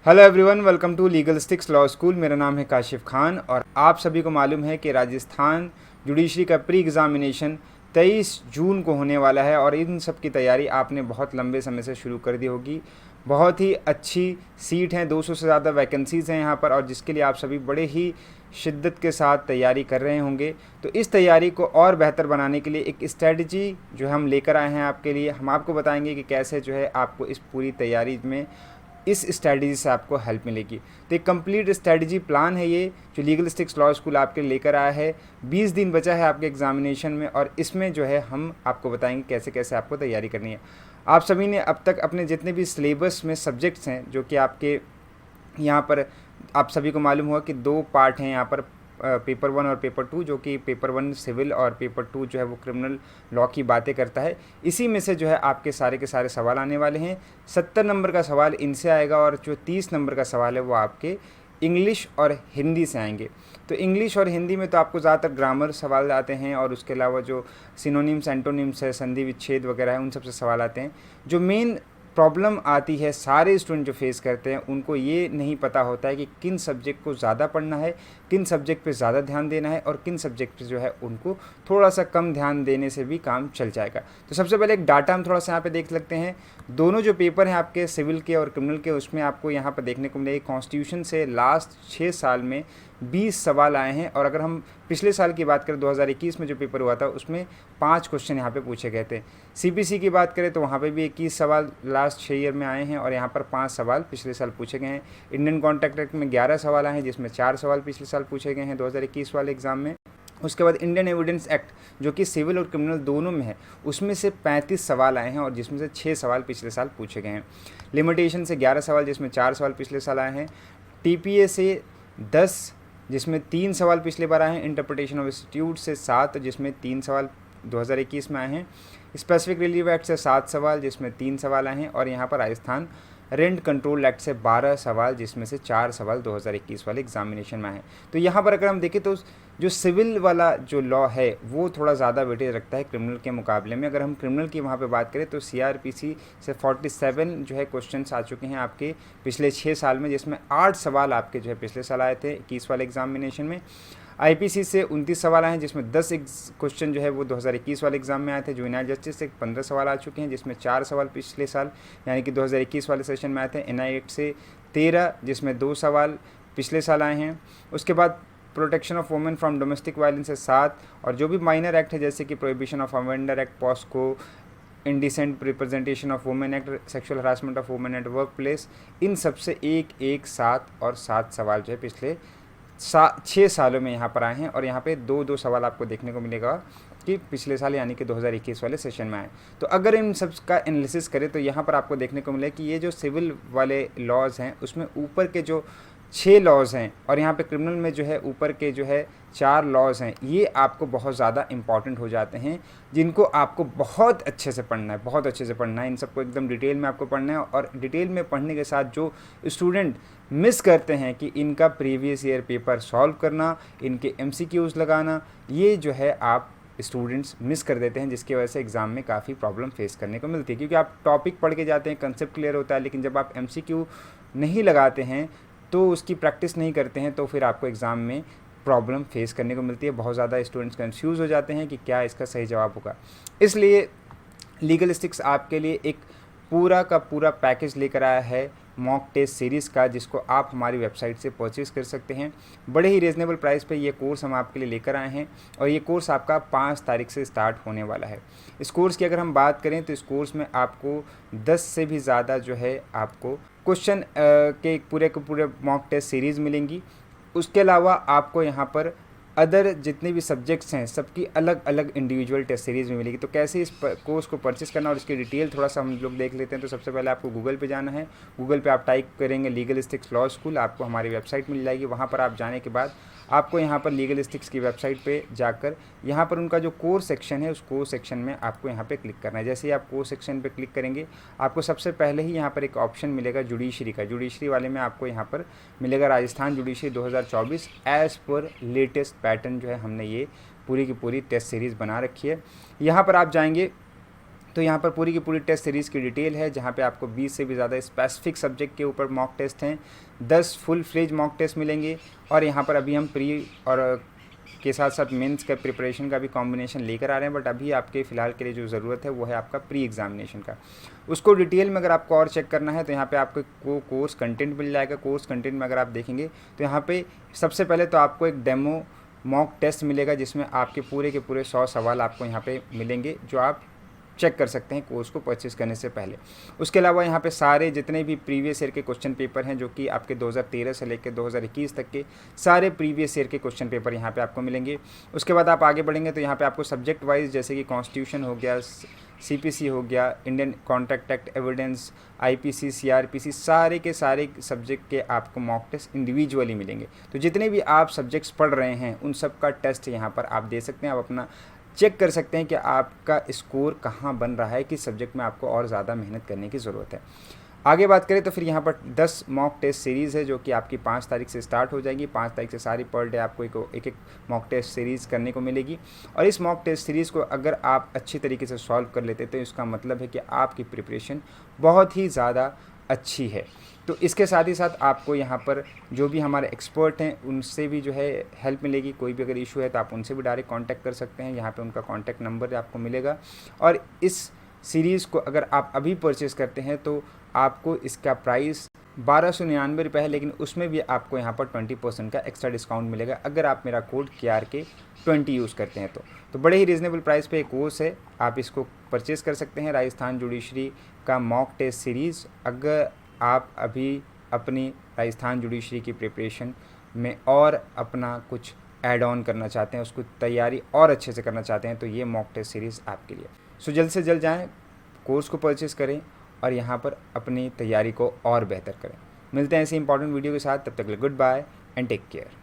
Hello everyone, welcome to Legalistics law school. मेरा नाम है काशिफ खान और आप सभी को मालूम है कि राजस्थान जुडिशरी का प्री एग्ज़ामिनेशन 23 जून को होने वाला है और इन सब की तैयारी आपने बहुत लंबे समय से शुरू कर दी होगी। बहुत ही अच्छी सीट हैं, 200 से ज़्यादा वैकेंसीज़ हैं यहाँ पर और जिसके लिए आप सभी बड़े ही शिद्दत के साथ तैयारी कर रहे होंगे। तो इस तैयारी को और बेहतर बनाने के लिए एक स्ट्रेटजी जो हम लेकर आए हैं आपके लिए, हम आपको बताएंगे कि कैसे जो है आपको इस पूरी तैयारी में इस स्ट्रैटेजी से आपको हेल्प मिलेगी। तो एक कंप्लीट स्ट्रैटेजी प्लान है ये जो लीगलिस्टिक्स लॉ स्कूल आपके लेकर आया है। 20 दिन बचा है आपके एग्जामिनेशन में और इसमें जो है हम आपको बताएंगे कैसे कैसे आपको तैयारी करनी है। आप सभी ने अब तक अपने जितने भी सिलेबस में सब्जेक्ट्स हैं जो कि आपके यहाँ पर आप सभी को मालूम होगा कि 2 पार्ट हैं यहाँ पर, पेपर 1 और पेपर 2, जो कि पेपर 1 सिविल और पेपर 2 जो है वो क्रिमिनल लॉ की बातें करता है। इसी में से जो है आपके सारे के सारे सवाल आने वाले हैं। 70 नंबर का सवाल इनसे आएगा और जो 30 नंबर का सवाल है वो आपके इंग्लिश और हिंदी से आएंगे। तो इंग्लिश और हिंदी में तो आपको ज़्यादातर ग्रामर सवाल आते हैं और उसके अलावा जो सिनोनिम्स एंटोनिम्स है, संधि विच्छेद वगैरह है, उन सब से सवाल आते हैं। जो मेन प्रॉब्लम आती है सारे स्टूडेंट जो फेस करते हैं, उनको ये नहीं पता होता है कि किन सब्जेक्ट को ज़्यादा पढ़ना है, किन सब्जेक्ट पे ज़्यादा ध्यान देना है और किन सब्जेक्ट पे जो है उनको थोड़ा सा कम ध्यान देने से भी काम चल जाएगा। तो सबसे पहले एक डाटा हम थोड़ा सा यहाँ पे देख सकते हैं। दोनों जो पेपर हैं आपके सिविल के और क्रिमिनल के, उसमें आपको यहाँ पर देखने को मिलेगा कॉन्स्टिट्यूशन से लास्ट 6 साल में 20 सवाल आए हैं। और अगर हम पिछले साल की बात करें 2021 में जो पेपर हुआ था उसमें 5 क्वेश्चन यहाँ पे पूछे गए थे। सीपीसी की बात करें तो वहाँ पे भी 21 सवाल लास्ट 6 ईयर में आए हैं और यहाँ पर 5 सवाल पिछले साल पूछे गए हैं। इंडियन कॉन्ट्रैक्ट एक्ट में 11 सवाल आए हैं जिसमें 4 सवाल पिछले साल पूछे गए हैं 2021 वाले एग्ज़ाम में। उसके बाद इंडियन एविडेंस एक्ट जो कि सिविल और क्रिमिनल दोनों में है, उसमें से 35 सवाल आए हैं और जिसमें से 6 सवाल पिछले साल पूछे गए हैं। लिमिटेशन से 11 सवाल जिसमें 4 सवाल पिछले साल आए हैं। टीपीए से 10 जिसमें 3 सवाल पिछले बार आए हैं। इंटरप्रिटेशन ऑफ इंस्टीट्यूट से 7 जिसमें 3 सवाल 2021 में आए हैं। स्पेसिफिक रिलीफ एक्ट से 7 सवाल जिसमें 3 सवाल आए हैं और यहाँ पर राजस्थान रेंट कंट्रोल एक्ट से 12 सवाल जिसमें से 4 सवाल 2021 वाले एग्जामिनेशन में आए। तो यहाँ पर अगर हम देखें तो जो सिविल वाला जो लॉ है वो थोड़ा ज़्यादा वेटेज रखता है क्रिमिनल के मुकाबले में। अगर हम क्रिमिनल की वहाँ पे बात करें तो सीआरपीसी से 47 जो है क्वेश्चंस आ चुके हैं आपके पिछले 6 साल में, जिसमें 8 सवाल आपके जो है पिछले साल आए थे 21 वाले एग्जामिनेशन में। आईपीसी से 29 सवाल आए हैं जिसमें 10 क्वेश्चन जो है वो 2021 वाले एग्जाम में आए थे। जुवेनाइल जस्टिस से 15 सवाल आ चुके हैं जिसमें 4 सवाल पिछले साल यानी कि 2021 वाले सेशन में आए थे। एनआई एक्ट से 13 जिसमें 2 सवाल पिछले साल आए हैं। उसके बाद protection of women from domestic violence से 7 और जो भी माइनर एक्ट है जैसे कि prohibition of offender act, POCSO, indecent representation of women act, sexual harassment of women at work place, इन सब से 1, 7 और 7 सवाल जो है पिछले 6 सालों में यहाँ पर आए हैं। और यहाँ पे 2 सवाल आपको देखने को मिलेगा कि पिछले साल यानी कि 2021 वाले सेशन में आए। तो अगर इन सब का एनालिसिस करें तो यहाँ पर आपको देखने को मिले कि ये जो सिविल वाले लॉज हैं उसमें ऊपर के जो 6 लॉज हैं और यहाँ पे क्रिमिनल में जो है ऊपर के जो है 4 लॉज हैं, ये आपको बहुत ज़्यादा इंपॉर्टेंट हो जाते हैं जिनको आपको बहुत अच्छे से पढ़ना है, बहुत अच्छे से पढ़ना है। इन सबको एकदम डिटेल में आपको पढ़ना है और डिटेल में पढ़ने के साथ जो स्टूडेंट मिस करते हैं कि इनका प्रीवियस ईयर पेपर सॉल्व करना, इनके एमसीक्यूज़ लगाना, ये जो है आप स्टूडेंट्स मिस कर देते हैं, जिसकी वजह से एग्ज़ाम में काफ़ी प्रॉब्लम फेस करने को मिलती है। क्योंकि आप टॉपिक पढ़ के जाते हैं, कंसेप्ट क्लियर होता है, लेकिन जब आप एमसीक्यू नहीं लगाते हैं तो उसकी प्रैक्टिस नहीं करते हैं तो फिर आपको एग्ज़ाम में प्रॉब्लम फेस करने को मिलती है। बहुत ज़्यादा स्टूडेंट्स कंफ्यूज हो जाते हैं कि क्या इसका सही जवाब होगा। इसलिए लीगलिस्टिक्स आपके लिए एक पूरा का पूरा पैकेज लेकर आया है मॉक टेस्ट सीरीज़ का, जिसको आप हमारी वेबसाइट से परचेज़ कर सकते हैं। बड़े ही रीज़नेबल प्राइस पे ये कोर्स हम आपके लिए लेकर आए हैं और ये कोर्स आपका 5 तारीख से स्टार्ट होने वाला है। इस कोर्स की अगर हम बात करें तो इस कोर्स में आपको 10 से भी ज़्यादा जो है आपको क्वेश्चन के पूरे मॉक टेस्ट सीरीज़ मिलेंगी। उसके अलावा आपको यहाँ पर अदर जितने भी सब्जेक्ट्स हैं सबकी अलग अलग इंडिविजुअल टेस्ट सीरीज़ में मिलेगी। तो कैसे इस कोर्स को परचेस करना और इसकी डिटेल थोड़ा सा हम लोग देख लेते हैं। तो सबसे पहले आपको गूगल पे जाना है। गूगल पे आप टाइप करेंगे लीगलिस्टिक्स लॉ स्कूल, आपको हमारी वेबसाइट मिल जाएगी। वहाँ पर आप जाने के बाद आपको यहाँ पर लीगलिस्टिक्स की वेबसाइट पे जाकर यहाँ पर उनका जो कोर्स सेक्शन है उस कोर्स सेक्शन में आपको यहाँ पे क्लिक करना है। जैसे ही आप कोर्स सेक्शन पे क्लिक करेंगे आपको सबसे पहले ही यहाँ पर एक ऑप्शन मिलेगा जुडिशरी का। जुडिशरी वाले में आपको यहाँ पर मिलेगा Rajasthan judiciary 2024 as per latest pattern, जो है हमने ये पूरी की पूरी टेस्ट सीरीज़ बना रखी है। यहाँ पर आप जाएंगे तो तो यहाँ पर पूरी की पूरी टेस्ट सीरीज़ की डिटेल है, जहाँ पे आपको 20 से भी ज़्यादा स्पेसिफिक सब्जेक्ट के ऊपर मॉक टेस्ट हैं, 10 फुल फ्लेज मॉक टेस्ट मिलेंगे। और यहाँ पर अभी हम प्री और के साथ साथ मेंस का प्रिपरेशन का भी कॉम्बिनेशन लेकर आ रहे हैं, बट अभी आपके फ़िलहाल के लिए जो ज़रूरत है वो है आपका प्री एग्जामिनेशन का। उसको डिटेल में अगर आपको और चेक करना है तो यहाँ पे आपको कोर्स कंटेंट मिल जाएगा। कोर्स कंटेंट में अगर आप देखेंगे तो यहाँ पे सबसे पहले तो आपको एक डेमो मॉक टेस्ट मिलेगा, जिसमें आपके पूरे के पूरे 100 सवाल आपको यहाँ पे मिलेंगे, जो आप चेक कर सकते हैं कोर्स को परचेज़ करने से पहले। उसके अलावा यहाँ पे सारे जितने भी प्रीवियस ईयर के क्वेश्चन पेपर हैं, जो कि आपके 2013 से लेकर 2021 तक के सारे प्रीवियस ईयर के क्वेश्चन पेपर यहाँ पे आपको मिलेंगे। उसके बाद आप आगे बढ़ेंगे तो यहाँ पे आपको सब्जेक्ट वाइज, जैसे कि कॉन्स्टिट्यूशन हो गया, CPC हो गया, Indian contract act, evidence, IPC, CRPC, सारे के सारे सब्जेक्ट के आपको मॉक टेस्ट इंडिविजुअली मिलेंगे। तो जितने भी आप सब्जेक्ट्स पढ़ रहे हैं उन सब का टेस्ट यहाँ पर आप दे सकते हैं। आप अपना चेक कर सकते हैं कि आपका स्कोर कहाँ बन रहा है, किस सब्जेक्ट में आपको और ज़्यादा मेहनत करने की ज़रूरत है। आगे बात करें तो फिर यहाँ पर 10 मॉक टेस्ट सीरीज़ है, जो कि आपकी 5 तारीख से स्टार्ट हो जाएगी। 5 तारीख से सारी पर डे आपको एक मॉक टेस्ट सीरीज़ करने को मिलेगी। और इस मॉक टेस्ट सीरीज़ को अगर आप अच्छी तरीके से सॉल्व कर लेते तो इसका मतलब है कि आपकी प्रिपरेशन बहुत ही ज़्यादा अच्छी है। तो इसके साथ ही साथ आपको यहाँ पर जो भी हमारे एक्सपर्ट हैं उनसे भी जो है हेल्प मिलेगी। कोई भी अगर इशू है तो आप उनसे भी डायरेक्ट कांटेक्ट कर सकते हैं, यहाँ पे उनका कांटेक्ट नंबर आपको मिलेगा। और इस सीरीज़ को अगर आप अभी परचेज़ करते हैं तो आपको इसका प्राइस 1299 रुपये है, लेकिन उसमें भी आपको यहाँ पर 20% का एक्स्ट्रा डिस्काउंट मिलेगा अगर आप मेरा कोड KRK20 यूज़ करते हैं तो बड़े ही रीज़नेबल प्राइस पे एक कोर्स है, आप इसको परचेज़ कर सकते हैं। राजस्थान जुडिशरी का मॉक टेस्ट सीरीज़, अगर आप अभी अपनी राजस्थान जुडिशरी की प्रिपरेशन में और अपना कुछ ऐड ऑन करना चाहते हैं, उसको तैयारी और अच्छे से करना चाहते हैं, तो ये मॉक टेस्ट सीरीज़ आपके लिए। सो जल्द से जल्द जाएँ, कोर्स को परचेज़ करें और यहाँ पर अपनी तैयारी को और बेहतर करें। मिलते हैं ऐसे इंपॉर्टेंट वीडियो के साथ, तब तक के लिए good bye and take care.